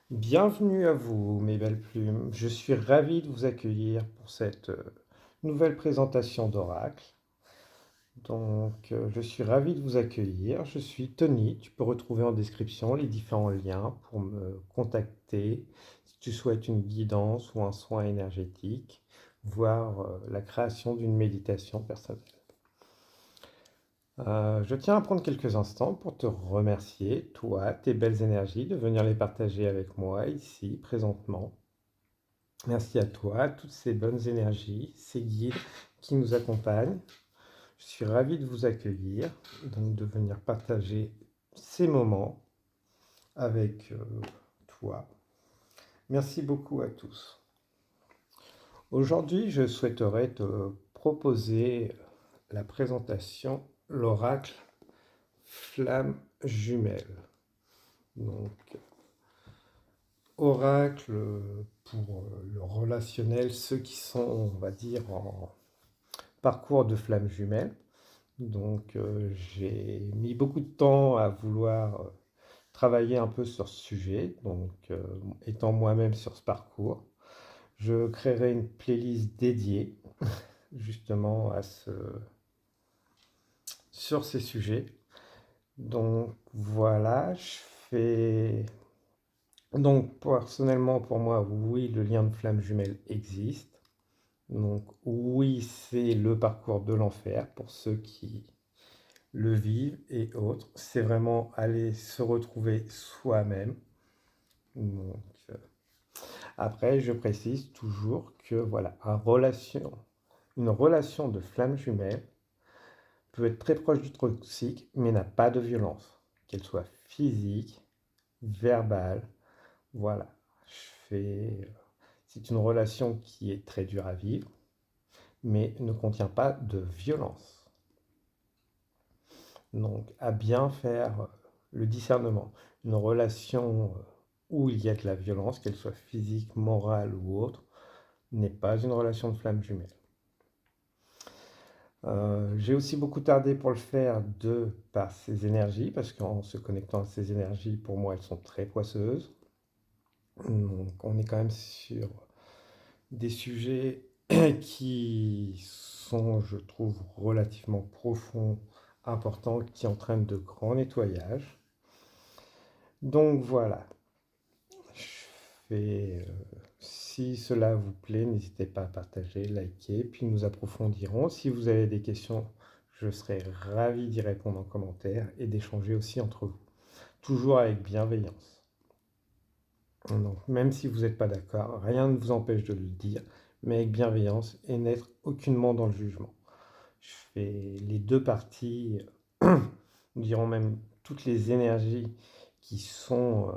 Bienvenue à vous, mes belles plumes. Je suis ravi de vous accueillir pour cette nouvelle présentation d'Oracle. Je suis ravi de vous accueillir. Je suis Tony. Tu peux retrouver en description les différents liens pour me contacter si tu souhaites une guidance ou un soin énergétique, voire la création d'une méditation personnelle. Je tiens à prendre quelques instants pour te remercier, toi, tes belles énergies, de venir les partager avec moi ici, présentement. Merci à toi, toutes ces bonnes énergies, ces guides qui nous accompagnent. Je suis ravi de vous accueillir, donc de venir partager ces moments avec toi. Merci beaucoup à tous. Aujourd'hui, je souhaiterais te proposer la présentation, l'oracle Flamme Jumelle. Donc, oracle pour le relationnel, ceux qui sont, on va dire, en parcours de flamme jumelle. J'ai mis beaucoup de temps à vouloir travailler un peu sur ce sujet. Étant moi-même sur ce parcours, je créerai une playlist dédiée justement sur ces sujets. Donc voilà, je fais... Donc personnellement pour moi, oui, le lien de flamme jumelle existe. Donc oui, c'est le parcours de l'enfer pour ceux qui le vivre et autres. C'est vraiment aller se retrouver soi-même. Donc, euh, Après, je précise toujours que voilà, une relation de flamme jumelle peut être très proche du toxique, mais n'a pas de violence, qu'elle soit physique, verbale. Voilà, c'est une relation qui est très dure à vivre, mais ne contient pas de violence. Donc, à bien faire le discernement. Une relation où il y a de la violence, qu'elle soit physique, morale ou autre, n'est pas une relation de flamme jumelle. J'ai aussi beaucoup tardé pour le faire de par ces énergies, parce qu'en se connectant à ces énergies, pour moi, elles sont très poisseuses. Donc, on est quand même sur des sujets qui sont, je trouve, relativement profonds, importants, qui entraînent de grands nettoyages. Donc voilà, si cela vous plaît, n'hésitez pas à partager, liker, puis nous approfondirons. Si vous avez des questions, je serai ravi d'y répondre en commentaire et d'échanger aussi entre vous, toujours avec bienveillance. Donc, même si vous n'êtes pas d'accord, rien ne vous empêche de le dire, mais avec bienveillance et n'être aucunement dans le jugement. Je fais les deux parties, nous dirons même toutes les énergies qui sont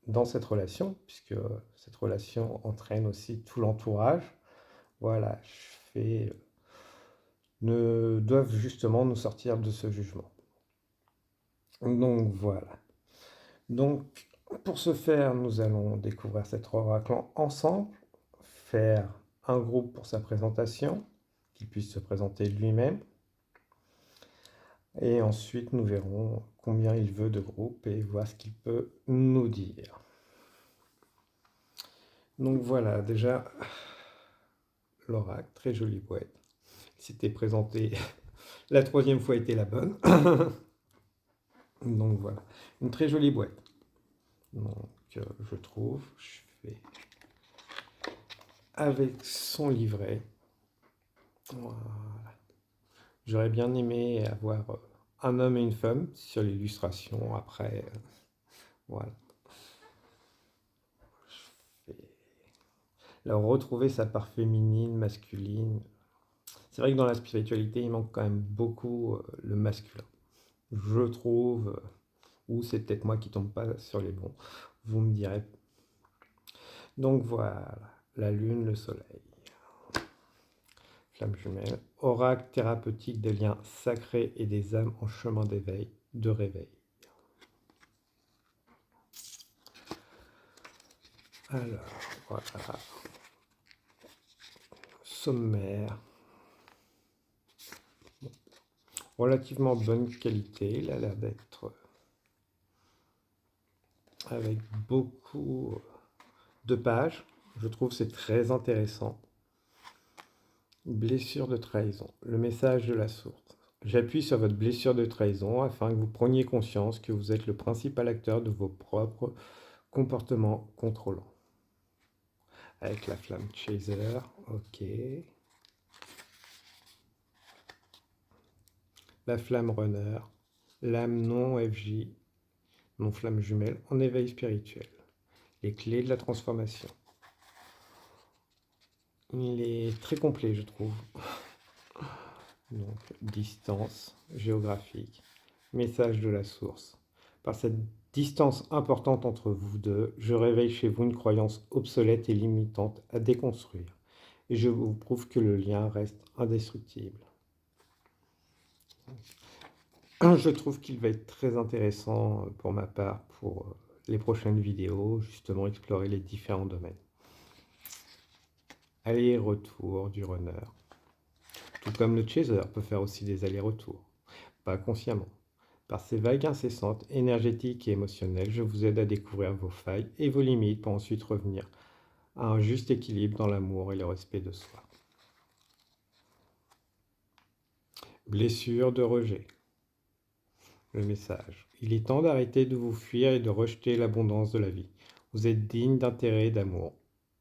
dans cette relation, puisque cette relation entraîne aussi tout l'entourage. Voilà, ne doivent justement nous sortir de ce jugement. Donc voilà. Donc pour ce faire, nous allons découvrir cet oracle ensemble, faire un groupe pour sa présentation, qu'il puisse se présenter lui-même, et ensuite nous verrons combien il veut de groupes et voir ce qu'il peut nous dire. Donc voilà, déjà l'oracle, très jolie boîte. S'était présenté, la troisième fois était la bonne. Donc voilà, une très jolie boîte. Je trouve, je fais avec son livret. Voilà. J'aurais bien aimé avoir un homme et une femme sur l'illustration. Après, voilà. Je fais... Alors, retrouver sa part féminine, masculine. C'est vrai que dans la spiritualité, il manque quand même beaucoup le masculin. Je trouve, ou c'est peut-être moi qui tombe pas sur les bons. Vous me direz. Donc voilà, la lune, le soleil. Flamme jumelle, oracle thérapeutique des liens sacrés et des âmes en chemin d'éveil, de réveil. Alors, voilà. Sommaire. Relativement bonne qualité, il a l'air d'être avec beaucoup de pages. Je trouve que c'est très intéressant. Blessure de trahison. Le message de la source. J'appuie sur votre blessure de trahison afin que vous preniez conscience que vous êtes le principal acteur de vos propres comportements contrôlants. Avec la flamme chaser, ok. La flamme runner, l'âme non FJ, non flamme jumelle en éveil spirituel. Les clés de la transformation. Il est très complet, je trouve. Donc, distance géographique, message de la source. Par cette distance importante entre vous deux, je réveille chez vous une croyance obsolète et limitante à déconstruire. Et je vous prouve que le lien reste indestructible. Je trouve qu'il va être très intéressant pour ma part pour les prochaines vidéos, justement explorer les différents domaines. Aller-retour du runner. Tout comme le chaser peut faire aussi des allers-retours, pas consciemment. Par ces vagues incessantes, énergétiques et émotionnelles, je vous aide à découvrir vos failles et vos limites pour ensuite revenir à un juste équilibre dans l'amour et le respect de soi. Blessure de rejet. Le message. Il est temps d'arrêter de vous fuir et de rejeter l'abondance de la vie. Vous êtes digne d'intérêt et d'amour.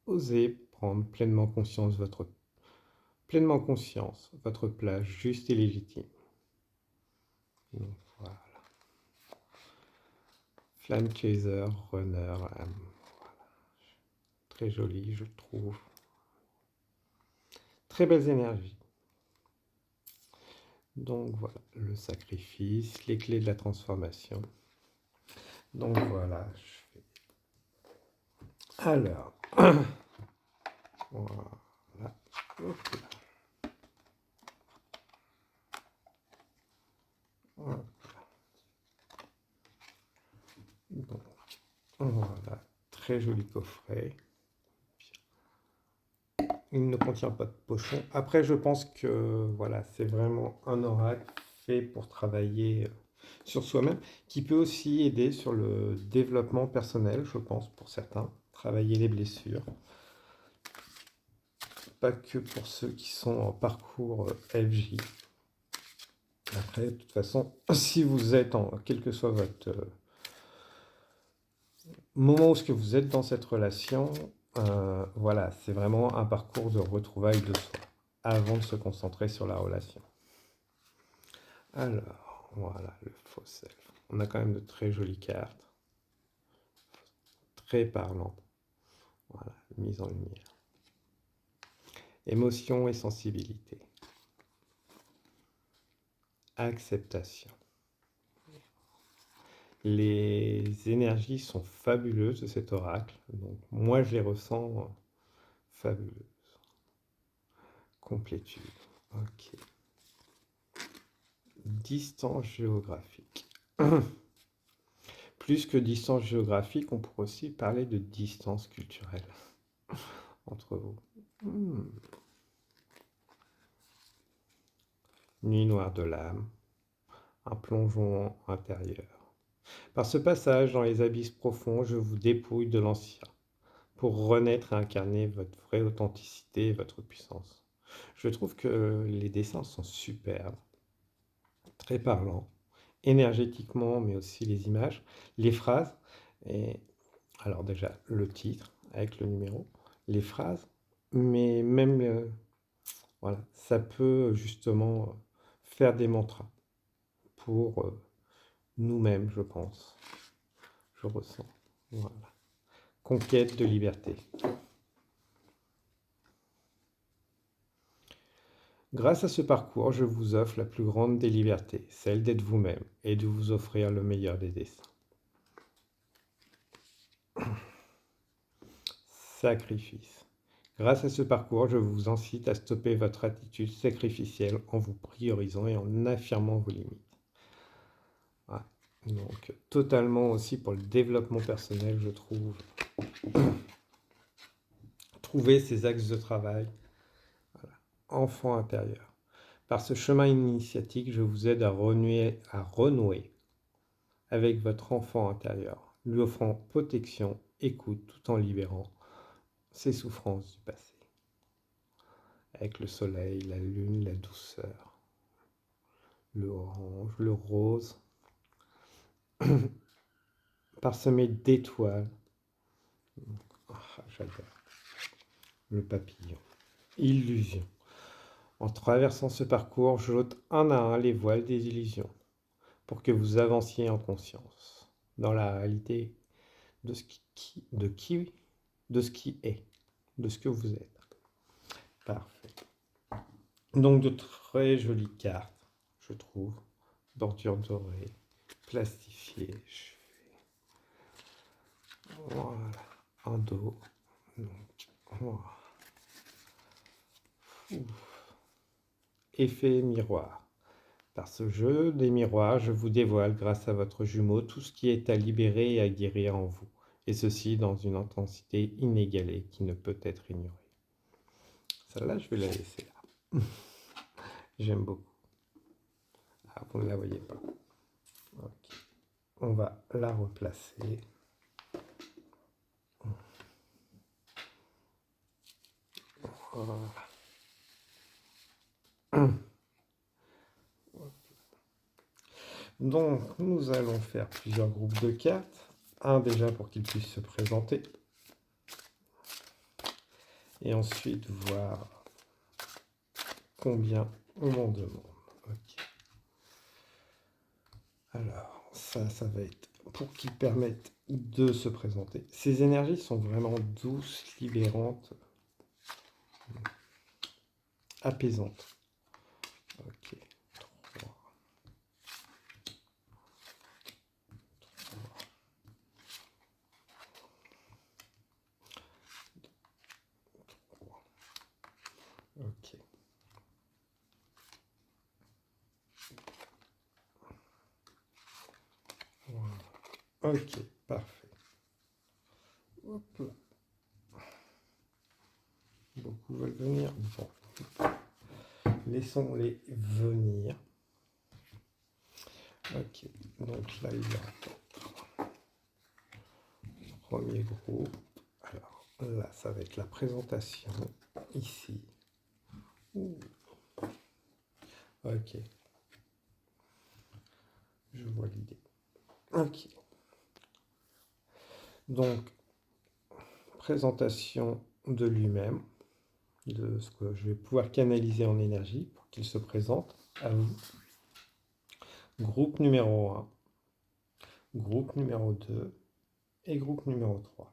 Osez prendre pleinement conscience votre place juste et légitime. Donc, voilà. Flame Chaser, Runner, voilà. Très joli, je trouve. Très belles énergies. Donc voilà, le sacrifice, les clés de la transformation. Donc voilà, je fais. Alors, voilà. Hop là. Voilà. Donc, voilà, très joli coffret. Il ne contient pas de pochon. Après, je pense que voilà, c'est vraiment un oracle fait pour travailler sur soi-même, qui peut aussi aider sur le développement personnel, je pense, pour certains, travailler les blessures. Pas que pour ceux qui sont en parcours FJ. Après, de toute façon, si vous êtes en, quel que soit votre moment où ce que vous êtes dans cette relation, voilà, c'est vraiment un parcours de retrouvailles de soi, avant de se concentrer sur la relation. Alors, voilà, le faux self. On a quand même de très jolies cartes, très parlantes. Voilà, mise en lumière. Émotion et sensibilité. Acceptation. Les énergies sont fabuleuses de cet oracle, donc moi je les ressens fabuleuses. Complétude, ok. Distance géographique. Plus que distance géographique, on pourrait aussi parler de distance culturelle entre vous. Nuit noire de l'âme, un plongeon intérieur. Par ce passage dans les abysses profonds, je vous dépouille de l'ancien, pour renaître et incarner votre vraie authenticité et votre puissance. Je trouve que les dessins sont superbes, très parlants, énergétiquement, mais aussi les images, les phrases, et alors déjà le titre avec le numéro, les phrases, mais même, voilà, ça peut justement faire des mantras pour nous-mêmes, je pense, je ressens, voilà. Conquête de liberté. Grâce à ce parcours, je vous offre la plus grande des libertés, celle d'être vous-même et de vous offrir le meilleur des destins. Sacrifice. Grâce à ce parcours, je vous incite à stopper votre attitude sacrificielle en vous priorisant et en affirmant vos limites. Voilà. Donc, totalement aussi pour le développement personnel, je trouve. Trouver ses axes de travail. Voilà. Enfant intérieur. Par ce chemin initiatique, je vous aide à renouer avec votre enfant intérieur, lui offrant protection, écoute, tout en libérant ses souffrances du passé. Avec le soleil, la lune, la douceur, le orange, le rose, parsemé d'étoiles. J'adore. Le papillon. Illusion. En traversant ce parcours, j'ôte un à un les voiles des illusions pour que vous avanciez en conscience dans la réalité de ce de ce qui est, de ce que vous êtes. Parfait. Donc de très jolies cartes, je trouve. Bordure dorée, plastifiée. Voilà. Un dos. Donc, voilà. Effet miroir. Par ce jeu des miroirs, je vous dévoile, grâce à votre jumeau, tout ce qui est à libérer et à guérir en vous, et ceci dans une intensité inégalée qui ne peut être ignorée. Celle-là, je vais la laisser là. J'aime beaucoup. Ah, vous ne la voyez pas. Okay. On va la replacer. Voilà. Donc, nous allons faire plusieurs groupes de cartes. Un déjà pour qu'ils puissent se présenter. Et ensuite, voir combien on m'en demande. Okay. Alors, ça va être pour qu'ils permettent de se présenter. Ces énergies sont vraiment douces, libérantes, apaisantes. Ok. 3. Ok. Voilà. Ok, parfait. Hop là. Beaucoup veulent venir. Bon. Laissons-les venir. Ok, donc là il y a premier groupe. Alors là, ça va être la présentation ici. Ouh. Ok, je vois l'idée. Ok, donc présentation de lui-même, de ce que je vais pouvoir canaliser en énergie pour qu'il se présente à vous. Groupe numéro 1, groupe numéro 2 et groupe numéro 3.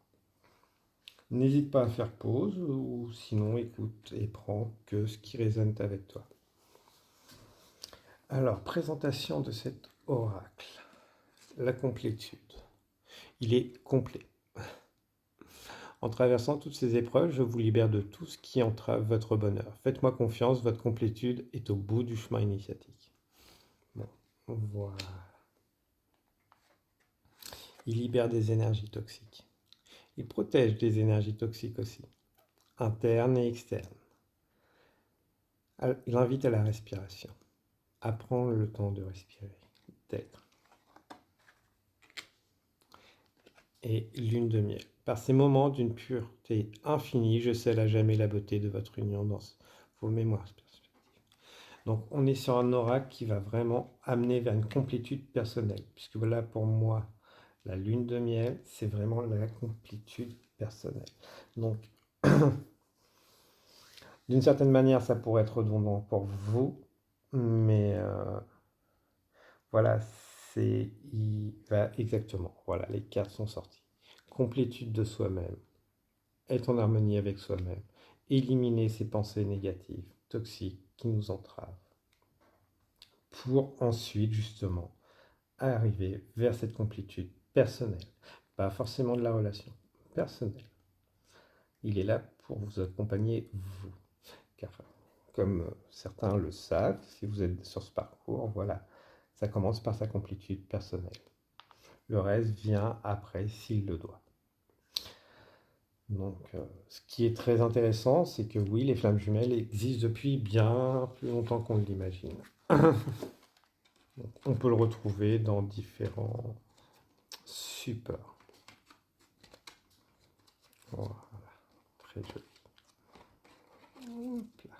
N'hésite pas à faire pause ou sinon écoute et prends que ce qui résonne avec toi. Alors, présentation de cet oracle. La complétude. Il est complet. En traversant toutes ces épreuves, je vous libère de tout ce qui entrave votre bonheur. Faites-moi confiance, votre complétude est au bout du chemin initiatique. Bon, voilà. Il libère des énergies toxiques. Il protège des énergies toxiques aussi, internes et externes. Il invite à la respiration. Apprends le temps de respirer, d'être. Et lune de miel. Par ces moments d'une pureté infinie, je scelle à jamais la beauté de votre union dans vos mémoires perspectives. Donc on est sur un oracle qui va vraiment amener vers une complétude personnelle, puisque voilà pour moi, la lune de miel, c'est vraiment la complétude personnelle. Donc, d'une certaine manière, ça pourrait être redondant pour vous, mais voilà, il va exactement. Voilà, les cartes sont sorties. Complétude de soi-même, être en harmonie avec soi-même, éliminer ces pensées négatives, toxiques qui nous entravent, pour ensuite justement arriver vers cette complétude personnelle, pas forcément de la relation, personnelle. Il est là pour vous accompagner, vous. Car, comme certains le savent, si vous êtes sur ce parcours, voilà, ça commence par sa complétude personnelle. Le reste vient après s'il le doit. Donc, ce qui est très intéressant, c'est que oui, les flammes jumelles existent depuis bien plus longtemps qu'on ne l'imagine. On peut le retrouver dans différents supports. Voilà, très joli. Hop là.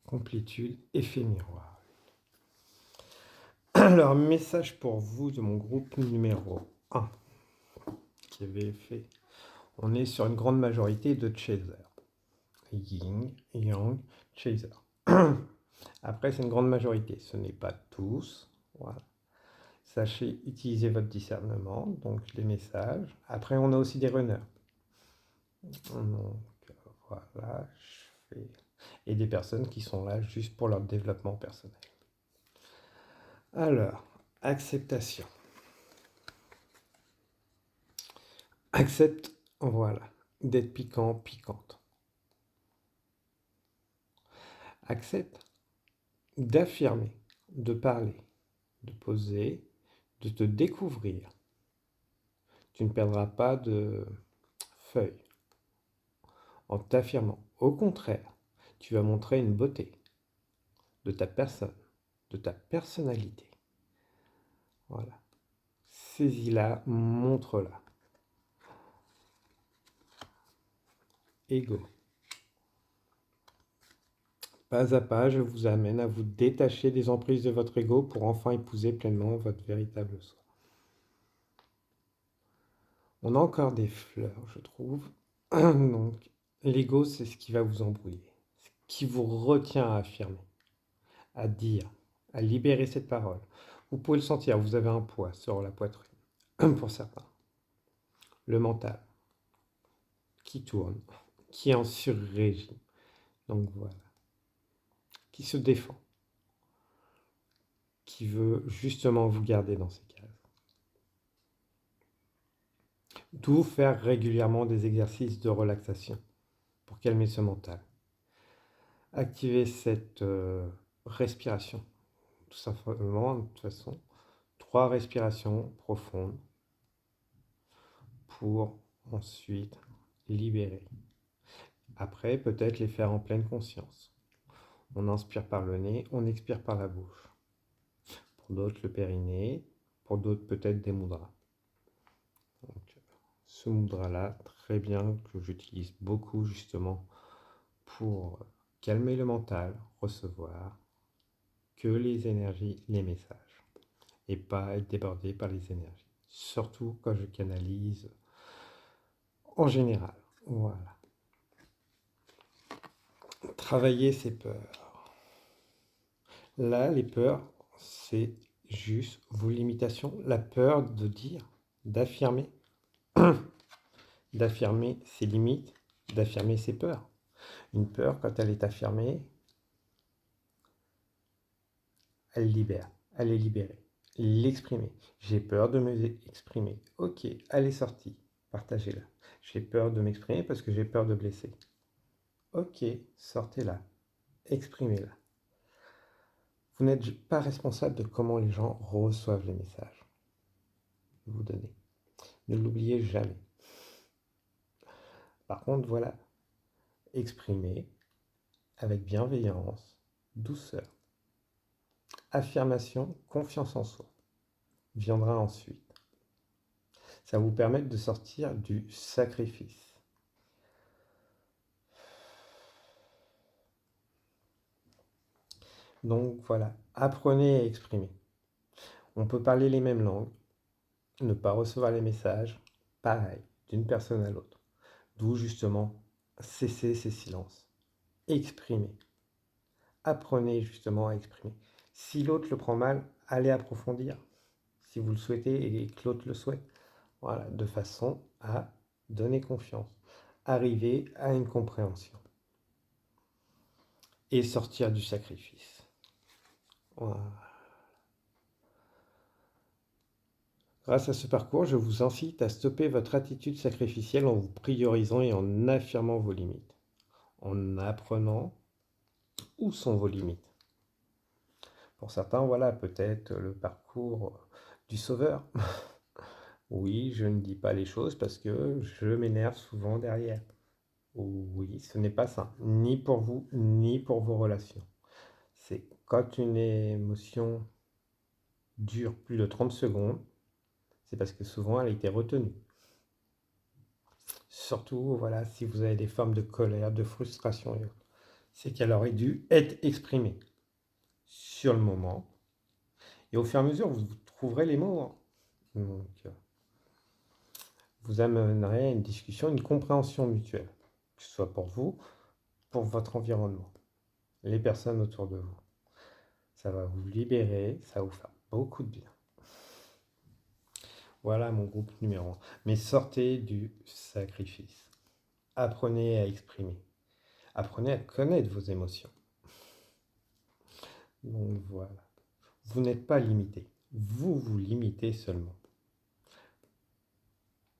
Complétude, effet miroir. Alors, message pour vous de mon groupe numéro 1 qui avait fait. On est sur une grande majorité de chaser. Yin, Yang, chaser. Après, c'est une grande majorité. Ce n'est pas tous. Voilà. Sachez utiliser votre discernement, donc les messages. Après, on a aussi des runners. Donc, voilà, je fais. Et des personnes qui sont là juste pour leur développement personnel. Alors, acceptation. Accepte, voilà, d'être piquant, piquante. Accepte d'affirmer, de parler, de poser, de te découvrir. Tu ne perdras pas de feuilles en t'affirmant. Au contraire, tu vas montrer une beauté de ta personne, de ta personnalité. Voilà. Saisis-la, montre-la. Ego. Pas à pas, je vous amène à vous détacher des emprises de votre ego pour enfin épouser pleinement votre véritable soi. On a encore des fleurs, je trouve. Donc, l'ego, c'est ce qui va vous embrouiller, ce qui vous retient à affirmer, à dire, à libérer cette parole. Vous pouvez le sentir, vous avez un poids sur la poitrine, pour certains. Le mental, qui tourne, qui est en sur-régime. Donc voilà, qui se défend, qui veut justement vous garder dans ces cases. D'où faire régulièrement des exercices de relaxation pour calmer ce mental. Activer cette respiration, tout simplement, de toute façon. 3 respirations profondes pour ensuite libérer. Après, peut-être les faire en pleine conscience. On inspire par le nez, on expire par la bouche. Pour d'autres, le périnée. Pour d'autres, peut-être des mudras. Donc, ce mudra-là, très bien, que j'utilise beaucoup justement pour calmer le mental, recevoir que les énergies, les messages, et pas être débordé par les énergies. Surtout quand je canalise en général. Voilà. Travailler ses peurs. Là, les peurs, c'est juste vos limitations. La peur de dire, d'affirmer, d'affirmer ses limites, d'affirmer ses peurs. Une peur, quand elle est affirmée, elle libère, elle est libérée. L'exprimer. J'ai peur de m'exprimer. Ok, elle est sortie. Partagez-la. J'ai peur de m'exprimer parce que j'ai peur de blesser. Ok, sortez-la. Exprimez-la. Vous n'êtes pas responsable de comment les gens reçoivent les messages que vous donnez. Ne l'oubliez jamais. Par contre, voilà, exprimez avec bienveillance, douceur. Affirmation, confiance en soi viendra ensuite. Ça va vous permettre de sortir du sacrifice. Donc voilà, apprenez à exprimer. On peut parler les mêmes langues, ne pas recevoir les messages, pareil, d'une personne à l'autre. D'où justement, cesser ces silences. Exprimez. Apprenez justement à exprimer. Si l'autre le prend mal, allez approfondir. Si vous le souhaitez et que l'autre le souhaite. Voilà, de façon à donner confiance. Arriver à une compréhension. Et sortir du sacrifice. Voilà. Grâce à ce parcours, je vous incite à stopper votre attitude sacrificielle en vous priorisant et en affirmant vos limites. En apprenant où sont vos limites. Pour certains, voilà, peut-être le parcours du sauveur. Oui, je ne dis pas les choses parce que je m'énerve souvent derrière. Oui, ce n'est pas ça, ni pour vous, ni pour vos relations. C'est quand une émotion dure plus de 30 secondes, c'est parce que souvent elle a été retenue. surtout, voilà, si vous avez des formes de colère, de frustration et autres, c'est qu'elle aurait dû être exprimée sur le moment. Et au fur et à mesure, vous trouverez les mots, hein. Donc, vous amènerez à une discussion, une compréhension mutuelle, que ce soit pour vous, pour votre environnement, les personnes autour de vous. Ça va vous libérer, ça va vous faire beaucoup de bien. Voilà mon groupe numéro 1. Mais sortez du sacrifice. Apprenez à exprimer. Apprenez à connaître vos émotions. Donc voilà. Vous n'êtes pas limité. Vous vous limitez seulement.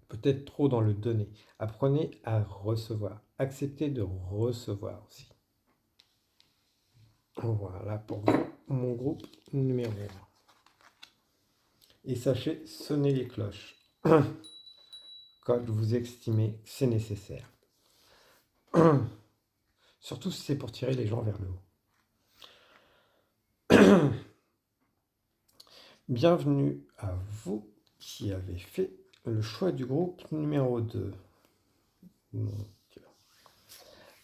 Peut-être trop dans le donner. Apprenez à recevoir. Acceptez de recevoir aussi. Voilà pour mon groupe numéro 1. Et sachez, sonnez les cloches quand vous estimez que c'est nécessaire. Surtout si c'est pour tirer les gens vers le haut. Bienvenue à vous qui avez fait le choix du groupe numéro 2. Donc,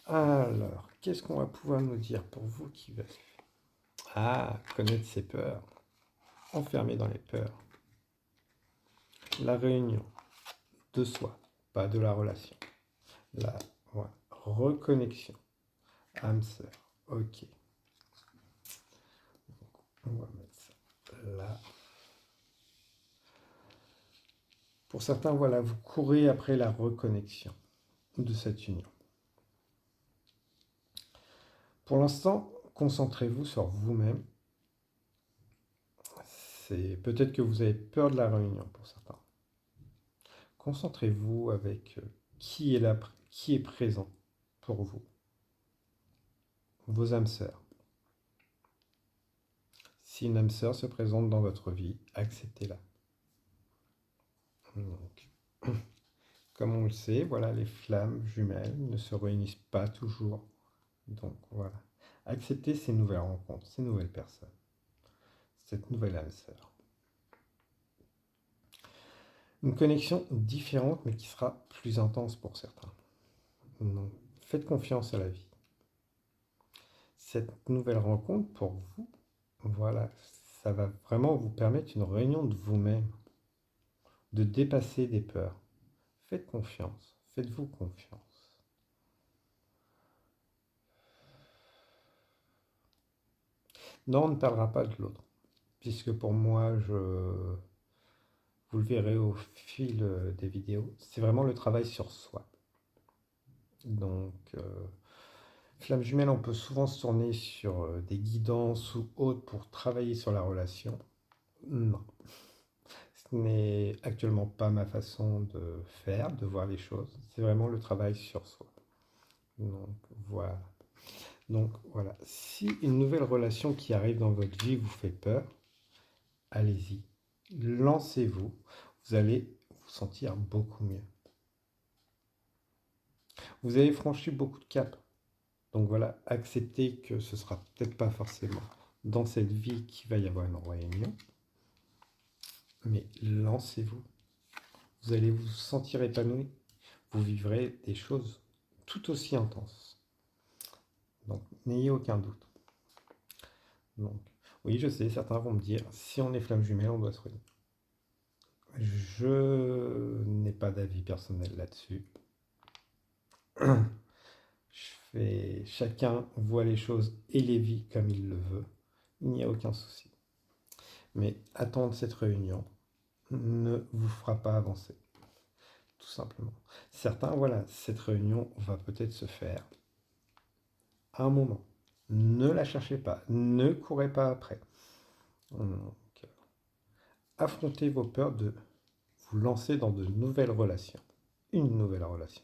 alors, qu'est-ce qu'on va pouvoir nous dire pour vous qui va... Ah, connaître ses peurs. Enfermé dans les peurs. La réunion de soi, pas de la relation. La voilà, reconnexion. Âme sœur. Ok. Donc, on va mettre ça là. Pour certains, voilà, vous courez après la reconnexion de cette union. Pour l'instant, concentrez-vous sur vous-même. C'est peut-être que vous avez peur de la réunion pour certains. Concentrez-vous avec qui est là, qui est présent pour vous. Vos âmes sœurs. Si une âme sœur se présente dans votre vie, acceptez-la. Donc, comme on le sait, voilà, les flammes jumelles ne se réunissent pas toujours. Donc voilà, acceptez ces nouvelles rencontres, ces nouvelles personnes, cette nouvelle âme sœur. Une connexion différente, mais qui sera plus intense pour certains. Donc, faites confiance à la vie. Cette nouvelle rencontre pour vous, voilà, ça va vraiment vous permettre une réunion de vous-même, de dépasser des peurs. Faites confiance, faites-vous confiance. Non, on ne parlera pas de l'autre, puisque pour moi, vous le verrez au fil des vidéos, c'est vraiment le travail sur soi. Donc, flamme jumelle, on peut souvent se tourner sur des guidances ou autres pour travailler sur la relation. Non, ce n'est actuellement pas ma façon de faire, de voir les choses. C'est vraiment le travail sur soi. Donc voilà. Donc voilà. Si une nouvelle relation qui arrive dans votre vie vous fait peur, allez-y. Lancez-vous. Vous allez vous sentir beaucoup mieux. Vous avez franchi beaucoup de caps. Donc voilà, acceptez que ce sera peut-être pas forcément dans cette vie qu'il va y avoir une réunion. Mais lancez-vous. Vous allez vous sentir épanoui. Vous vivrez des choses tout aussi intenses. Donc, n'ayez aucun doute. Donc, oui, je sais, certains vont me dire, si on est flamme jumelle, on doit se réunir. Je n'ai pas d'avis personnel là-dessus. Chacun voit les choses et les vit comme il le veut. Il n'y a aucun souci. Mais attendre cette réunion ne vous fera pas avancer. Tout simplement. Certains, voilà, cette réunion va peut-être se faire à un moment. Ne la cherchez pas, ne courez pas après. Donc, affrontez vos peurs de vous lancer dans de nouvelles relations. Une nouvelle relation.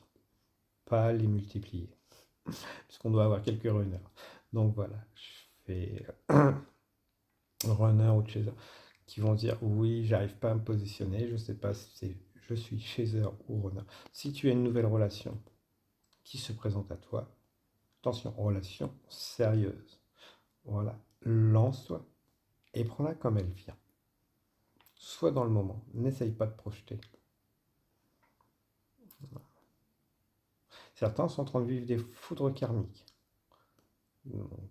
Pas les multiplier. Puisqu'on doit avoir quelques runners. Donc voilà, je fais runner ou chaser qui vont dire oui, j'arrive pas à me positionner, je sais pas si je suis chaser ou runner. Si tu as une nouvelle relation qui se présente à toi, attention, relation sérieuse. Voilà, lance-toi et prends-la comme elle vient. Sois dans le moment, n'essaye pas de projeter. Certains sont en train de vivre des foudres karmiques. Donc,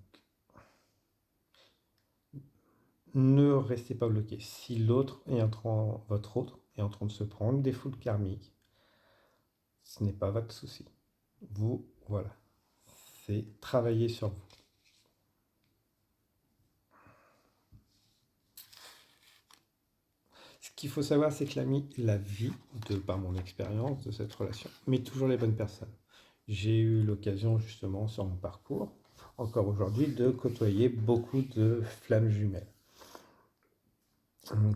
ne restez pas bloqué. Si votre autre est en train de se prendre des foudres karmiques, ce n'est pas votre souci. Vous, voilà, c'est travailler sur vous. Ce qu'il faut savoir, c'est que la vie, de par mon expérience de cette relation, met toujours les bonnes personnes. J'ai eu l'occasion justement sur mon parcours, encore aujourd'hui, de côtoyer beaucoup de flammes jumelles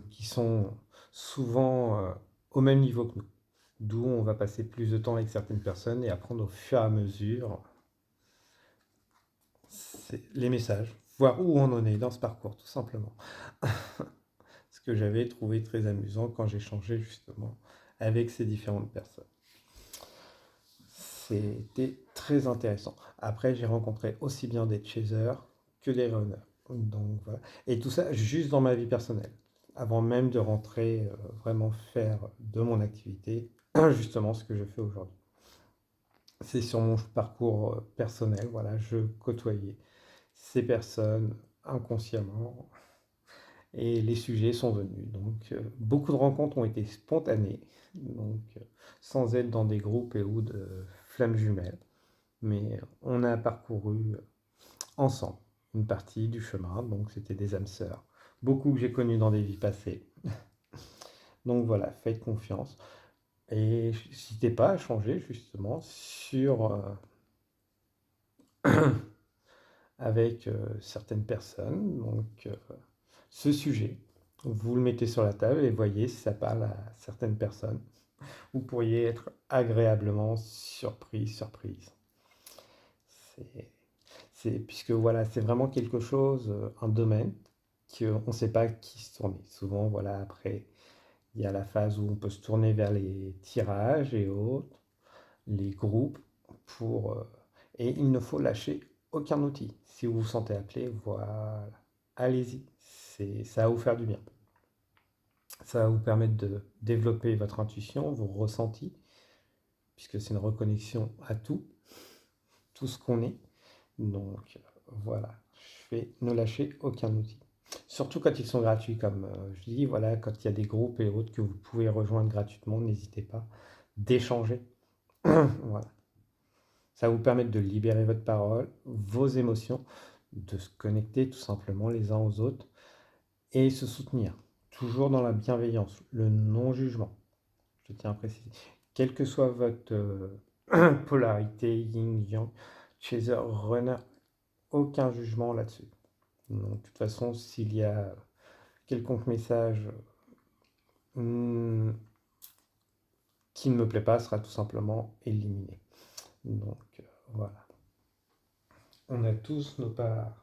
qui sont souvent au même niveau que nous. D'où on va passer plus de temps avec certaines personnes et apprendre au fur et à mesure les messages, voir où on en est dans ce parcours, tout simplement. Ce que j'avais trouvé très amusant quand j'échangeais justement avec ces différentes personnes. C'était très intéressant. Après, j'ai rencontré aussi bien des chasers que des runners. Donc voilà. Et tout ça juste dans ma vie personnelle. Avant même de rentrer vraiment faire de mon activité, justement ce que je fais aujourd'hui. C'est sur mon parcours personnel, voilà, je côtoyais ces personnes inconsciemment et les sujets sont venus. Donc beaucoup de rencontres ont été spontanées, donc sans être dans des groupes et ou de flammes jumelles, mais on a parcouru ensemble une partie du chemin, donc c'était des âmes sœurs, beaucoup que j'ai connus dans des vies passées. Donc voilà, faites confiance et n'hésitez pas à changer justement sur avec certaines personnes. Donc ce sujet, vous le mettez sur la table et voyez si ça parle à certaines personnes. Vous pourriez être agréablement surprise. Puisque voilà, c'est vraiment quelque chose, un domaine qu'on ne sait pas qui se tourner. Souvent, voilà, après, il y a la phase où on peut se tourner vers les tirages et autres, les groupes, et il ne faut lâcher aucun outil. Si vous vous sentez appelé, voilà, allez-y. Ça va vous faire du bien. Ça va vous permettre de développer votre intuition, vos ressentis, puisque c'est une reconnexion à tout ce qu'on est. Donc voilà, ne lâchez aucun outil. Surtout quand ils sont gratuits, comme je dis, voilà, quand il y a des groupes et autres que vous pouvez rejoindre gratuitement, n'hésitez pas d'échanger. Voilà. Ça va vous permettre de libérer votre parole, vos émotions, de se connecter tout simplement les uns aux autres et se soutenir. Toujours dans la bienveillance, le non-jugement. Je tiens à préciser. Quelle que soit votre polarité, yin, yang, chaser, runner, aucun jugement là-dessus. Donc, de toute façon, s'il y a quelconque message qui ne me plaît pas, sera tout simplement éliminé. Donc, voilà. On a tous nos parts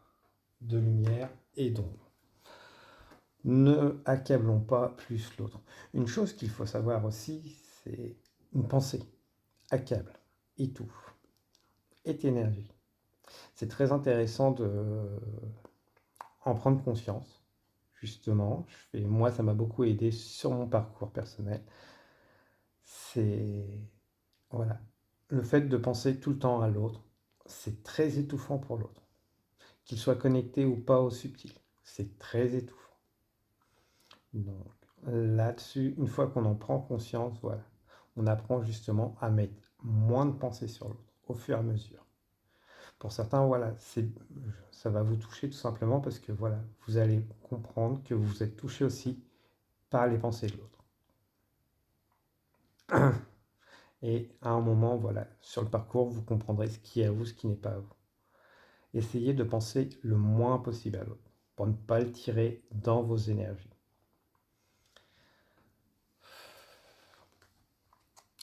de lumière et d'ombre. Ne accablons pas plus l'autre. Une chose qu'il faut savoir aussi, c'est une pensée accable, étouffe, est énergie. C'est très intéressant de en prendre conscience, justement. Moi, ça m'a beaucoup aidé sur mon parcours personnel. C'est voilà, le fait de penser tout le temps à l'autre, c'est très étouffant pour l'autre. Qu'il soit connecté ou pas au subtil, c'est très étouffant. Donc là-dessus, une fois qu'on en prend conscience, voilà, on apprend justement à mettre moins de pensée sur l'autre au fur et à mesure. Pour certains, voilà, ça va vous toucher tout simplement parce que voilà, vous allez comprendre que vous êtes touché aussi par les pensées de l'autre. Et à un moment, voilà, sur le parcours, vous comprendrez ce qui est à vous, ce qui n'est pas à vous. Essayez de penser le moins possible à l'autre pour ne pas le tirer dans vos énergies.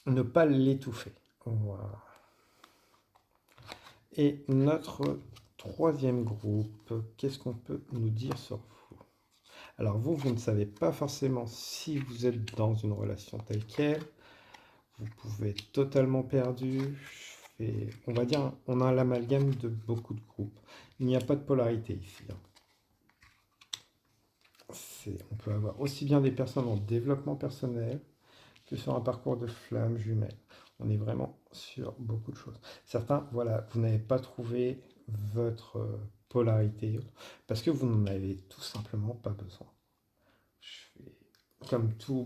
Ne pas l'étouffer. Voilà. Et notre troisième groupe, qu'est-ce qu'on peut nous dire sur vous? Alors vous ne savez pas forcément si vous êtes dans une relation telle quelle. Vous pouvez être totalement perdu. On va dire, on a l'amalgame de beaucoup de groupes. Il n'y a pas de polarité ici. On peut avoir aussi bien des personnes en développement personnel que sur un parcours de flammes jumelles. On est vraiment sur beaucoup de choses. Certains, voilà, vous n'avez pas trouvé votre polarité parce que vous n'en avez tout simplement pas besoin. Je fais comme tout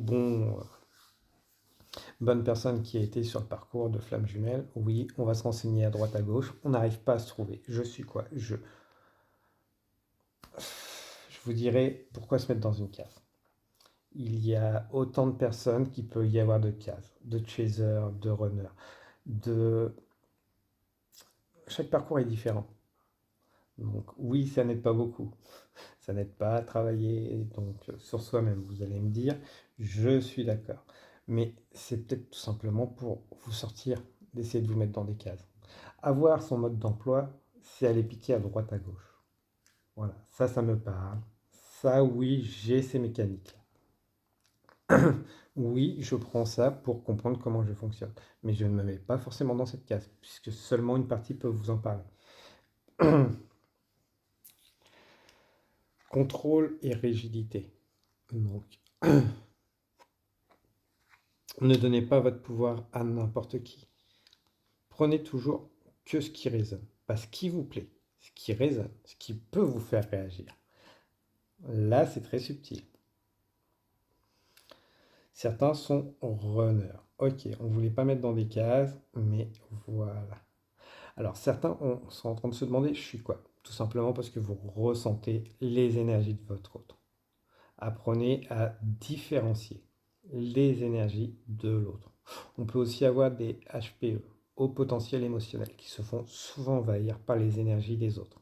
bonne personne qui a été sur le parcours de Flamme Jumelle. Oui, on va se renseigner à droite à gauche. On n'arrive pas à se trouver. Je suis quoi? Je vous dirai pourquoi se mettre dans une case. Il y a autant de personnes qu'il peut y avoir de cases, de chasers, de runners, de... Chaque parcours est différent. Donc oui, ça n'aide pas beaucoup. Ça n'aide pas à travailler donc sur soi-même. Vous allez me dire, je suis d'accord. Mais c'est peut-être tout simplement pour vous sortir, d'essayer de vous mettre dans des cases. Avoir son mode d'emploi, c'est aller piquer à droite à gauche. Voilà, ça me parle. Ça, oui, j'ai ces mécaniques. Oui, je prends ça pour comprendre comment je fonctionne. Mais je ne me mets pas forcément dans cette case, puisque seulement une partie peut vous en parler. Contrôle et rigidité. Donc, ne donnez pas votre pouvoir à n'importe qui. Prenez toujours que ce qui résonne, pas ce qui vous plaît, ce qui résonne, ce qui peut vous faire réagir. Là, c'est très subtil. Certains sont runners. Ok, on ne voulait pas mettre dans des cases, mais voilà. Alors certains sont en train de se demander, je suis quoi? Tout simplement parce que vous ressentez les énergies de votre autre. Apprenez à différencier les énergies de l'autre. On peut aussi avoir des HPE, haut potentiel émotionnel, qui se font souvent envahir par les énergies des autres.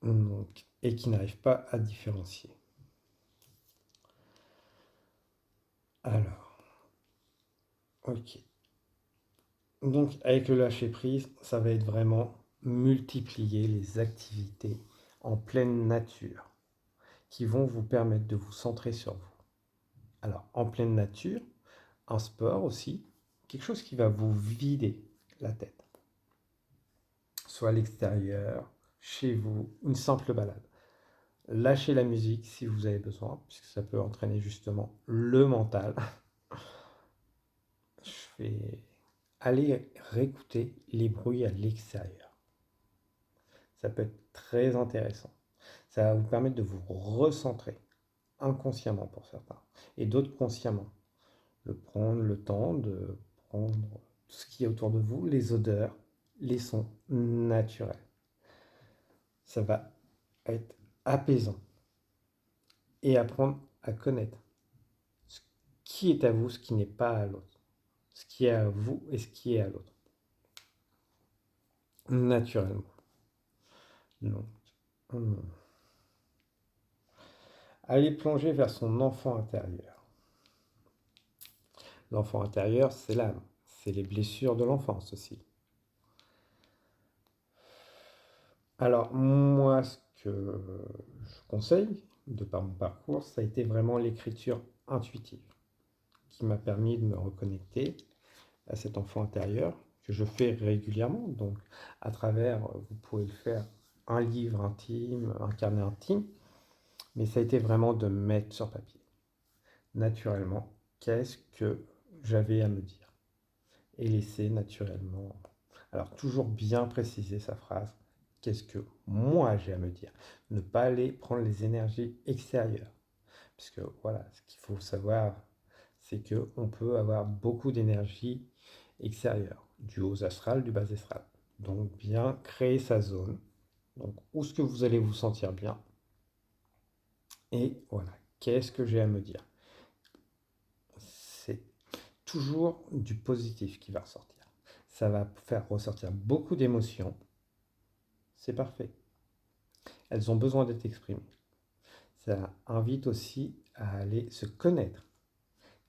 Donc, et qui n'arrivent pas à différencier. Alors, ok. Donc, avec le lâcher prise, ça va être vraiment multiplier les activités en pleine nature qui vont vous permettre de vous centrer sur vous. Alors, en pleine nature, un sport aussi, quelque chose qui va vous vider la tête. Soit à l'extérieur, chez vous, une simple balade. Lâchez la musique si vous avez besoin, puisque ça peut entraîner justement le mental. Je vais aller réécouter les bruits à l'extérieur. Ça peut être très intéressant. Ça va vous permettre de vous recentrer inconsciemment pour certains et d'autres consciemment. De prendre le temps de prendre tout ce qui est autour de vous, les odeurs, les sons naturels. Ça va être apaisant et apprendre à connaître ce qui est à vous, ce qui n'est pas à l'autre. Ce qui est à vous et ce qui est à l'autre. Naturellement. Donc, aller plonger vers son enfant intérieur. L'enfant intérieur, c'est l'âme. C'est les blessures de l'enfance aussi. Alors, moi, ce que je conseille, de par mon parcours, ça a été vraiment l'écriture intuitive, qui m'a permis de me reconnecter à cet enfant intérieur, que je fais régulièrement. Donc, à travers, vous pouvez le faire, un livre intime, un carnet intime, mais ça a été vraiment de mettre sur papier, naturellement, qu'est-ce que j'avais à me dire, et laisser naturellement. Alors, toujours bien préciser sa phrase. Qu'est-ce que moi j'ai à me dire? Ne pas aller prendre les énergies extérieures. Parce que voilà, ce qu'il faut savoir, c'est qu'on peut avoir beaucoup d'énergie extérieure, du haut astral, du bas astral. Donc bien créer sa zone, donc où est-ce que vous allez vous sentir bien. Et voilà, qu'est-ce que j'ai à me dire? C'est toujours du positif qui va ressortir. Ça va faire ressortir beaucoup d'émotions. C'est parfait. Elles ont besoin d'être exprimées. Ça invite aussi à aller se connaître.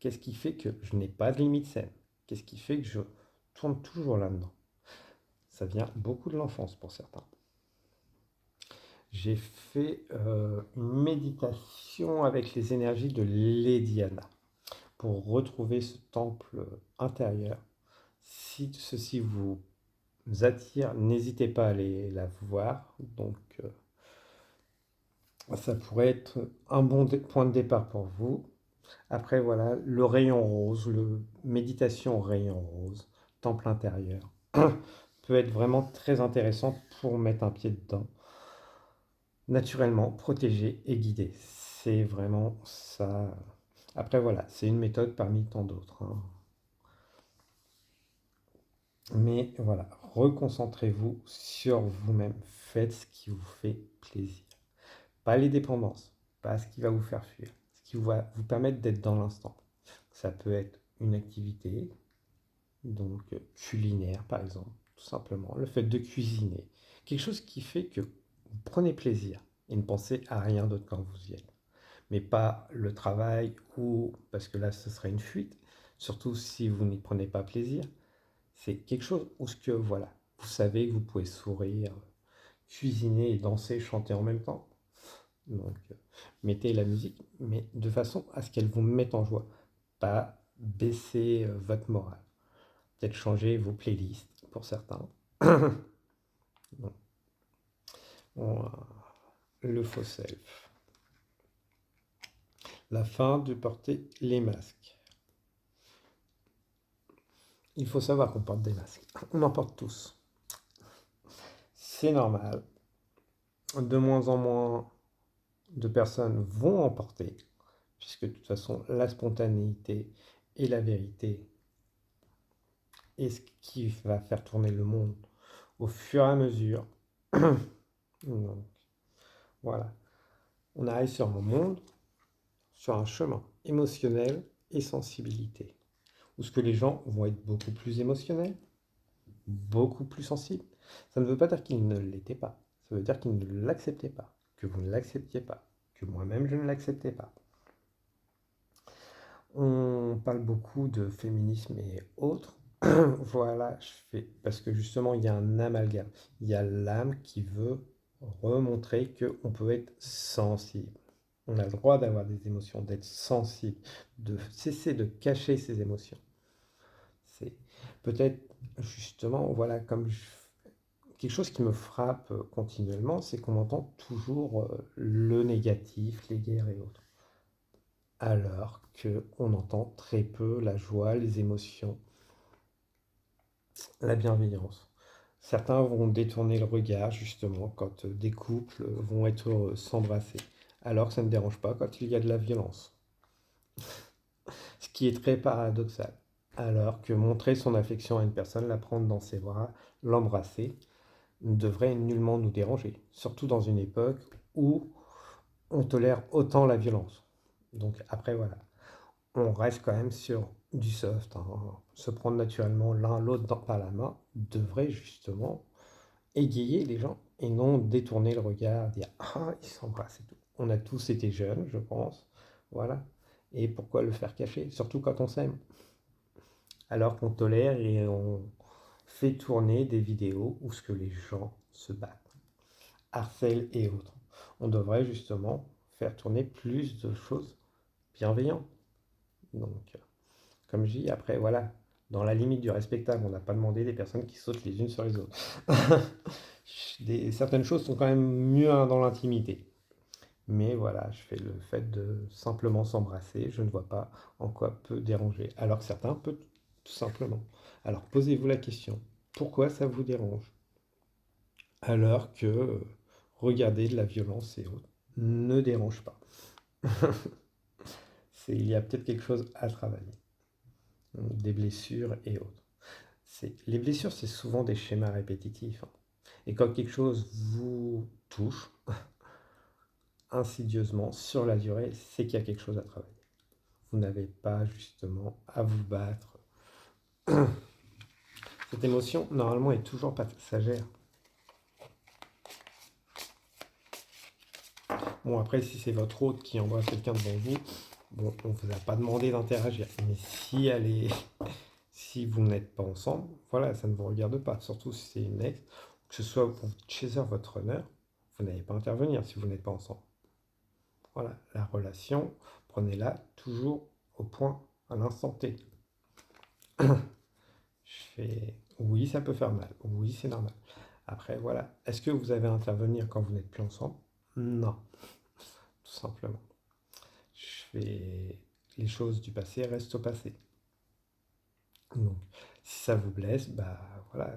Qu'est-ce qui fait que je n'ai pas de limite saine? Qu'est-ce qui fait que je tourne toujours là-dedans? Ça vient beaucoup de l'enfance pour certains. J'ai fait une méditation avec les énergies de Lady Anna pour retrouver ce temple intérieur. Si ceci vous attire, n'hésitez pas à aller la voir. Donc, ça pourrait être un bon point de départ pour vous. Après, voilà, le rayon rose, le méditation au rayon rose, temple intérieur, peut être vraiment très intéressant pour mettre un pied dedans. Naturellement, protégé et guidé. C'est vraiment ça. Après, voilà, c'est une méthode parmi tant d'autres, hein. Mais voilà, reconcentrez-vous sur vous-même. Faites ce qui vous fait plaisir. Pas les dépendances, pas ce qui va vous faire fuir, ce qui va vous permettre d'être dans l'instant. Ça peut être une activité, donc culinaire par exemple, tout simplement. Le fait de cuisiner. Quelque chose qui fait que vous prenez plaisir et ne pensez à rien d'autre quand vous y êtes. Mais pas le travail ou, parce que là ce serait une fuite, surtout si vous n'y prenez pas plaisir. C'est quelque chose où ce que, voilà, vous savez que vous pouvez sourire, cuisiner et danser, chanter en même temps. Donc, mettez la musique, mais de façon à ce qu'elle vous mette en joie, pas baisser votre morale. Peut-être changer vos playlists pour certains. Donc, le faux self. La fin de porter les masques. Il faut savoir qu'on porte des masques. On en porte tous. C'est normal. De moins en moins de personnes vont en porter, puisque de toute façon, la spontanéité et la vérité est ce qui va faire tourner le monde au fur et à mesure. Donc, voilà. On arrive sur un monde, sur un chemin émotionnel et sensibilité, où ce que les gens vont être beaucoup plus émotionnels, beaucoup plus sensibles. Ça ne veut pas dire qu'ils ne l'étaient pas. Ça veut dire qu'ils ne l'acceptaient pas, que vous ne l'acceptiez pas, que moi-même je ne l'acceptais pas. On parle beaucoup de féminisme et autres. Voilà, parce que justement, il y a un amalgame. Il y a l'âme qui veut remontrer qu'on peut être sensible. On a le droit d'avoir des émotions, d'être sensible, de cesser de cacher ses émotions. C'est peut-être justement, voilà, quelque chose qui me frappe continuellement, c'est qu'on entend toujours le négatif, les guerres et autres, alors qu'on entend très peu la joie, les émotions, la bienveillance. Certains vont détourner le regard justement quand des couples vont être heureux, s'embrasser, alors que ça ne dérange pas quand il y a de la violence. Ce qui est très paradoxal. Alors que montrer son affection à une personne, la prendre dans ses bras, l'embrasser, ne devrait nullement nous déranger. Surtout dans une époque où on tolère autant la violence. Donc après, voilà, on reste quand même sur du soft, hein. Se prendre naturellement l'un l'autre par la main devrait justement égayer les gens et non détourner le regard, dire ah, ils s'embrassent et tout. On a tous été jeunes, je pense. Voilà. Et pourquoi le faire cacher? Surtout quand on s'aime. Alors qu'on tolère et on fait tourner des vidéos où ce que les gens se battent, harcèlent et autres. On devrait justement faire tourner plus de choses bienveillantes. Donc, comme je dis, après, voilà, dans la limite du respectable, on n'a pas demandé des personnes qui sautent les unes sur les autres. Certaines choses sont quand même mieux dans l'intimité. Mais voilà, je fais le fait de simplement s'embrasser, je ne vois pas en quoi peut déranger. Alors que certains peuvent tout simplement. Alors posez-vous la question, pourquoi ça vous dérange? Alors que regarder de la violence et autres ne dérange pas. Il y a peut-être quelque chose à travailler. Donc, des blessures et autres. Les blessures, c'est souvent des schémas répétitifs, hein. Et quand quelque chose vous touche insidieusement sur la durée, c'est qu'il y a quelque chose à travailler. Vous n'avez pas justement à vous battre. Cette émotion, normalement, est toujours passagère. Bon, après, si c'est votre hôte qui embrasse quelqu'un devant vous, bon, on ne vous a pas demandé d'interagir. Mais si vous n'êtes pas ensemble, voilà, ça ne vous regarde pas. Surtout si c'est une ex, que ce soit pour chaser votre honneur, vous n'allez pas intervenir si vous n'êtes pas ensemble. Voilà, la relation, prenez-la toujours au point, à l'instant T. Oui, ça peut faire mal. Oui, c'est normal. Après, voilà. Est-ce que vous avez à intervenir quand vous n'êtes plus ensemble? Non, tout simplement. Je fais les choses du passé restent au passé. Donc, si ça vous blesse, bah voilà,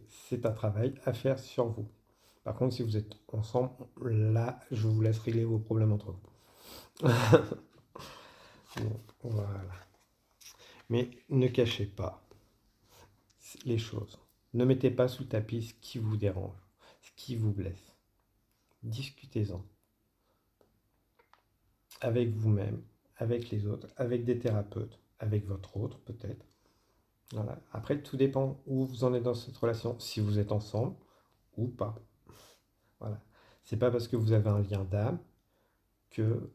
c'est un travail à faire sur vous. Par contre, si vous êtes ensemble, là, je vous laisse régler vos problèmes entre vous. Bon, voilà. Mais ne cachez pas les choses. Ne mettez pas sous le tapis ce qui vous dérange, ce qui vous blesse. Discutez-en avec vous-même, avec les autres, avec des thérapeutes, avec votre autre peut-être. Voilà. Après, tout dépend où vous en êtes dans cette relation, si vous êtes ensemble ou pas. Voilà. C'est pas parce que vous avez un lien d'âme que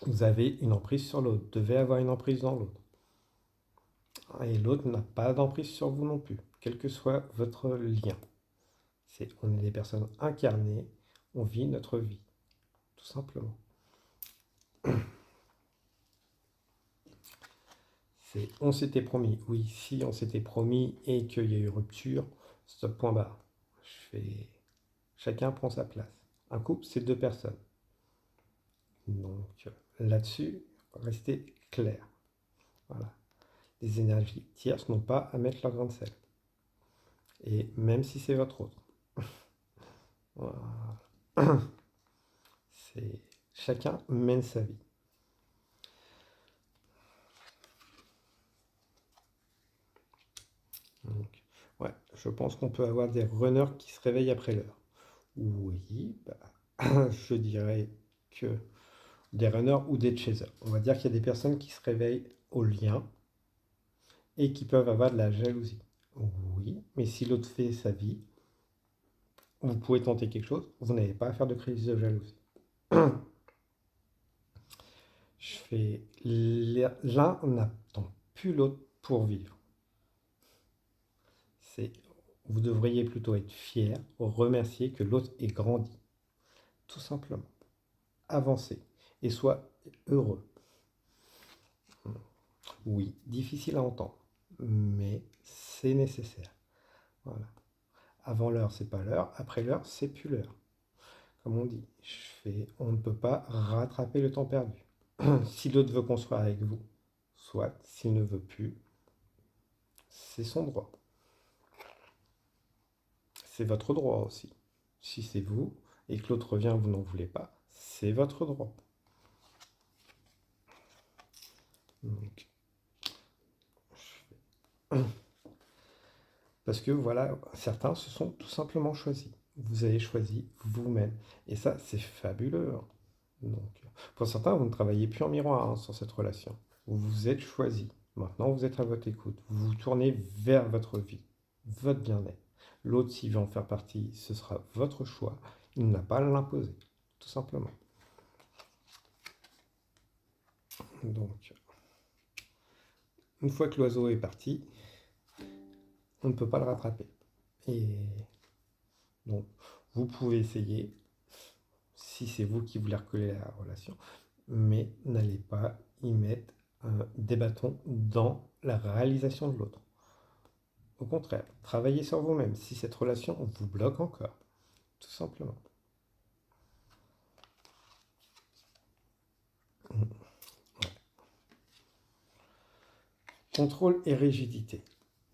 vous avez une emprise sur l'autre. Vous devez avoir une emprise dans l'autre. Et l'autre n'a pas d'emprise sur vous non plus, quel que soit votre lien. On est des personnes incarnées, on vit notre vie, tout simplement. On s'était promis, oui, si on s'était promis et qu'il y a eu rupture, stop, point barre. Chacun prend sa place. Un couple, c'est deux personnes. Donc là-dessus, restez clair. Voilà. Les énergies tierces n'ont pas à mettre leur grain de sel. Et même si c'est votre autre. Voilà. Chacun mène sa vie. Donc, ouais, je pense qu'on peut avoir des runners qui se réveillent après l'heure. Oui, bah, je dirais que des runners ou des chasers. On va dire qu'il y a des personnes qui se réveillent au lien et qui peuvent avoir de la jalousie. Oui, mais si l'autre fait sa vie, vous pouvez tenter quelque chose, vous n'avez pas à faire de crise de jalousie. L'un n'attend plus l'autre pour vivre. Vous devriez plutôt être fier, remercier que l'autre ait grandi. Tout simplement. Avancez et sois heureux. Oui, difficile à entendre, mais c'est nécessaire. Voilà. Avant l'heure, c'est pas l'heure. Après l'heure, c'est plus l'heure. Comme on dit, on ne peut pas rattraper le temps perdu. Si l'autre veut construire avec vous, soit, s'il ne veut plus, c'est son droit. C'est votre droit aussi. Si c'est vous et que l'autre revient, vous n'en voulez pas, c'est votre droit. Donc, parce que voilà, certains se sont tout simplement choisis. Vous avez choisi vous-même. Et ça, c'est fabuleux. Donc, pour certains, vous ne travaillez plus en miroir sur cette relation. Vous vous êtes choisi. Maintenant, vous êtes à votre écoute. Vous vous tournez vers votre vie, votre bien-être. L'autre, s'il veut en faire partie, ce sera votre choix. Il n'a pas à l'imposer, tout simplement. Donc, une fois que l'oiseau est parti, on ne peut pas le rattraper. Et donc, vous pouvez essayer, si c'est vous qui voulez recoller la relation, mais n'allez pas y mettre des bâtons dans la réalisation de l'autre. Au contraire, travaillez sur vous-même si cette relation vous bloque encore, tout simplement. Contrôle et rigidité.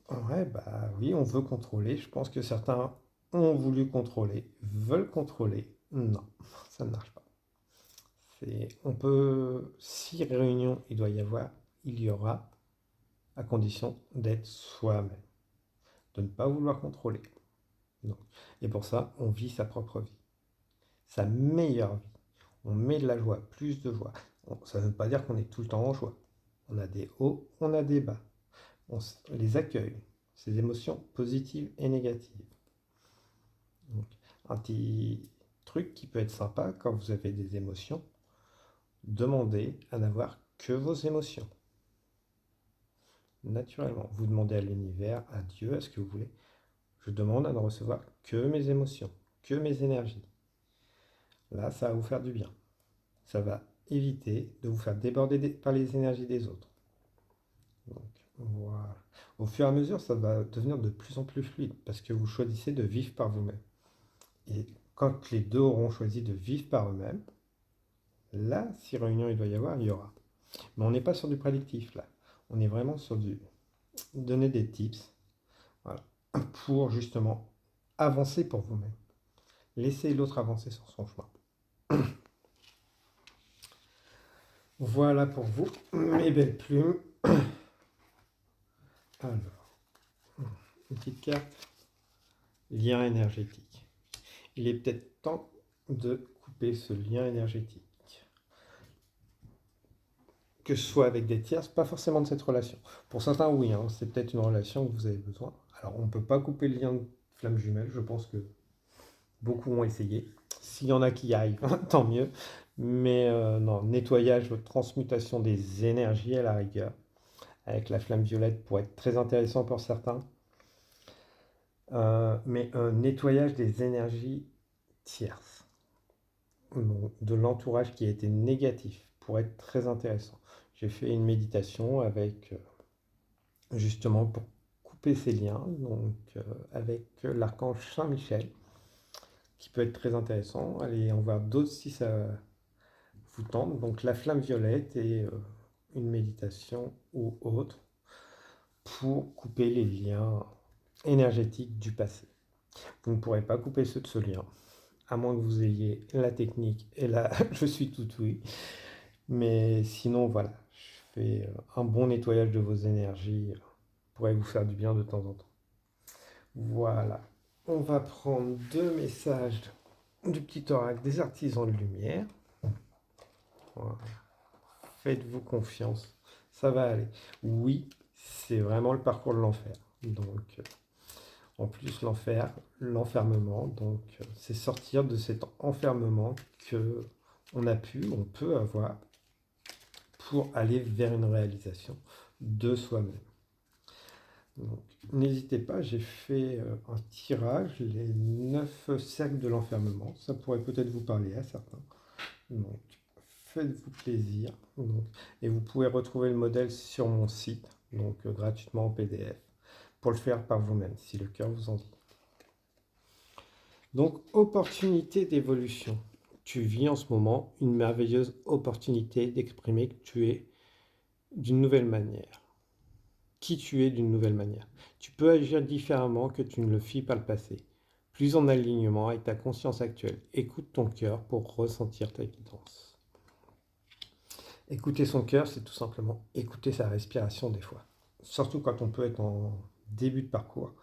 Ouais, bah oui, on veut contrôler. Je pense que certains ont voulu contrôler, veulent contrôler. Non, ça ne marche pas. On peut, si réunion il doit y avoir, il y aura, à condition d'être soi-même, de ne pas vouloir contrôler. Donc, et pour ça, on vit sa propre vie, sa meilleure vie. On met de la joie, plus de joie. Ça ne veut pas dire qu'on est tout le temps en joie. On a des hauts, on a des bas. On les accueille, ces émotions positives et négatives. Donc, un petit truc qui peut être sympa quand vous avez des émotions, demandez à n'avoir que vos émotions. Naturellement, vous demandez à l'univers, à Dieu, à ce que vous voulez. Je demande à ne recevoir que mes émotions, que mes énergies. Là, ça va vous faire du bien. Ça va éviter de vous faire déborder par les énergies des autres. Donc, voilà. Au fur et à mesure, ça va devenir de plus en plus fluide parce que vous choisissez de vivre par vous-même. Et quand les deux auront choisi de vivre par eux-mêmes, Là, si réunion il doit y avoir, il y aura. Mais on n'est pas sur du prédictif là. On est vraiment sur du donner des tips, voilà, pour justement avancer pour vous-même. Laissez l'autre avancer sur son chemin. Voilà pour vous, mes belles plumes. Alors, une petite carte, lien énergétique. Il est peut-être temps de couper ce lien énergétique. Que ce soit avec des tiers, pas forcément de cette relation. Pour certains, oui, hein, c'est peut-être une relation que vous avez besoin. Alors, on ne peut pas couper le lien de flamme jumelle, je pense que beaucoup ont essayé. S'il y en a qui y arrivent, tant mieux. Mais non, nettoyage, transmutation des énergies à la rigueur, avec la flamme violette pourrait être très intéressant pour certains. Mais un nettoyage des énergies tierces, donc de l'entourage qui a été négatif, pourrait être très intéressant. J'ai fait une méditation avec justement pour couper ces liens, donc avec l'archange Saint-Michel, qui peut être très intéressant. Allez en voir d'autres si ça vous tente. Donc la flamme violette et une méditation ou autre pour couper les liens énergétiques du passé. Vous ne pourrez pas couper ceux de ce lien, à moins que vous ayez la technique et là, je suis tout oui. Mais sinon, voilà, je fais un bon nettoyage de vos énergies, pourrait vous faire du bien de temps en temps. Voilà, on va prendre 2 messages du petit oracle des artisans de lumière. Voilà. Faites-vous confiance, ça va aller. Oui, c'est vraiment le parcours de l'enfer. Donc, en plus, l'enfermement, donc c'est sortir de cet enfermement que on peut avoir pour aller vers une réalisation de soi-même. Donc, n'hésitez pas, j'ai fait un tirage, les 9 cercles de l'enfermement. Ça pourrait peut-être vous parler à certains. Donc, faites-vous plaisir. Donc, et vous pouvez retrouver le modèle sur mon site, donc gratuitement en PDF, pour le faire par vous-même, si le cœur vous en dit. Donc, opportunité d'évolution. Tu vis en ce moment une merveilleuse opportunité d'exprimer que tu es d'une nouvelle manière. Qui tu es d'une nouvelle manière. Tu peux agir différemment que tu ne le fis par le passé, plus en alignement avec ta conscience actuelle. Écoute ton cœur pour ressentir ta guidance. Écouter son cœur, c'est tout simplement écouter sa respiration des fois. Surtout quand on peut être en début de parcours.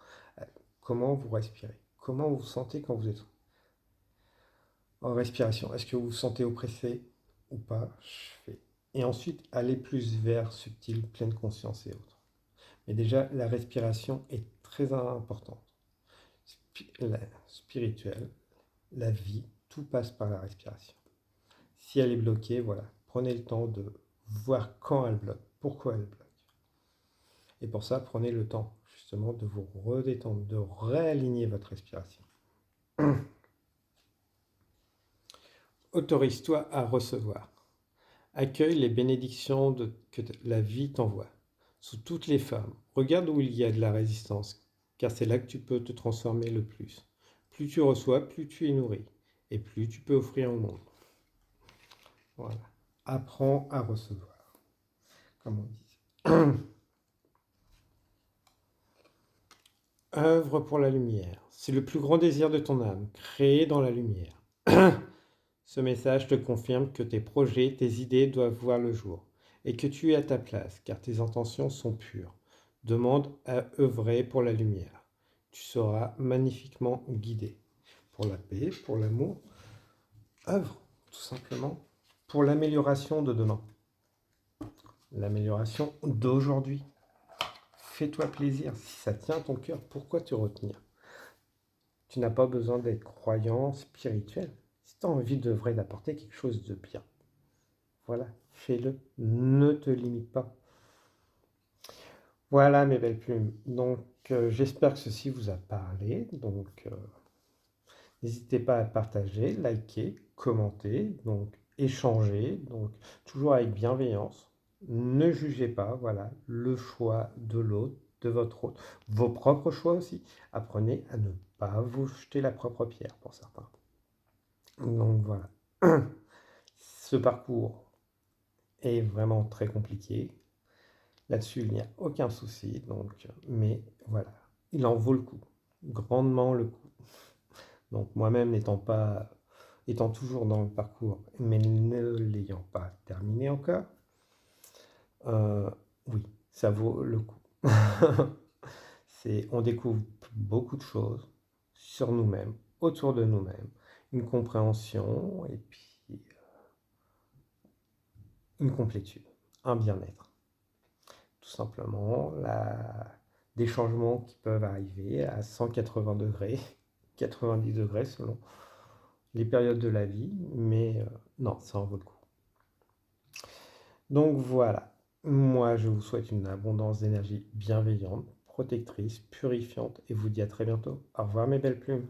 Comment vous respirez? Comment vous vous sentez quand vous êtes en respiration? Est-ce que vous vous sentez oppressé ou pas? Et ensuite, aller plus vers subtil, pleine conscience et autres. Mais déjà, la respiration est très importante. La spirituelle, la vie, tout passe par la respiration. Si elle est bloquée, voilà, prenez le temps de voir quand elle bloque, pourquoi elle bloque. Et pour ça, prenez le temps justement de vous redétendre, de réaligner votre respiration. Autorise-toi à recevoir. Accueille les bénédictions que la vie t'envoie. Sous toutes les formes, regarde où il y a de la résistance, car c'est là que tu peux te transformer le plus. Plus tu reçois, plus tu es nourri, et plus tu peux offrir au monde. Voilà. Apprends à recevoir, comme on dit. Œuvre pour la lumière. C'est le plus grand désir de ton âme, créer dans la lumière. Ce message te confirme que tes projets, tes idées doivent voir le jour, et que tu es à ta place, car tes intentions sont pures. Demande à œuvrer pour la lumière. Tu seras magnifiquement guidé. Pour la paix, pour l'amour, œuvre, tout simplement, pour l'amélioration de demain. L'amélioration d'aujourd'hui. Fais-toi plaisir. Si ça tient à ton cœur, pourquoi te retenir? Tu n'as pas besoin d'être croyant, spirituel. Si tu as envie de vrai d'apporter quelque chose de bien, voilà, fais-le. Ne te limite pas. Voilà mes belles plumes. Donc j'espère que ceci vous a parlé. Donc n'hésitez pas à partager, liker, commenter, donc échanger, donc toujours avec bienveillance. Ne jugez pas, voilà, le choix de l'autre, de votre autre, vos propres choix aussi. Apprenez à ne pas vous jeter la propre pierre pour certains. Donc voilà. Ce parcours est vraiment très compliqué. Là-dessus, il n'y a aucun souci. Donc, mais voilà, il en vaut le coup, grandement le coup. Donc moi-même étant toujours dans le parcours, mais ne l'ayant pas terminé encore, euh, oui, ça vaut le coup. On découvre beaucoup de choses sur nous-mêmes, autour de nous-mêmes, une compréhension et puis une complétude, un bien-être. Tout simplement, des changements qui peuvent arriver à 180 degrés, 90 degrés selon les périodes de la vie, mais non, ça en vaut le coup. Donc voilà, moi je vous souhaite une abondance d'énergie bienveillante, protectrice, purifiante, et vous dis à très bientôt. Au revoir mes belles plumes.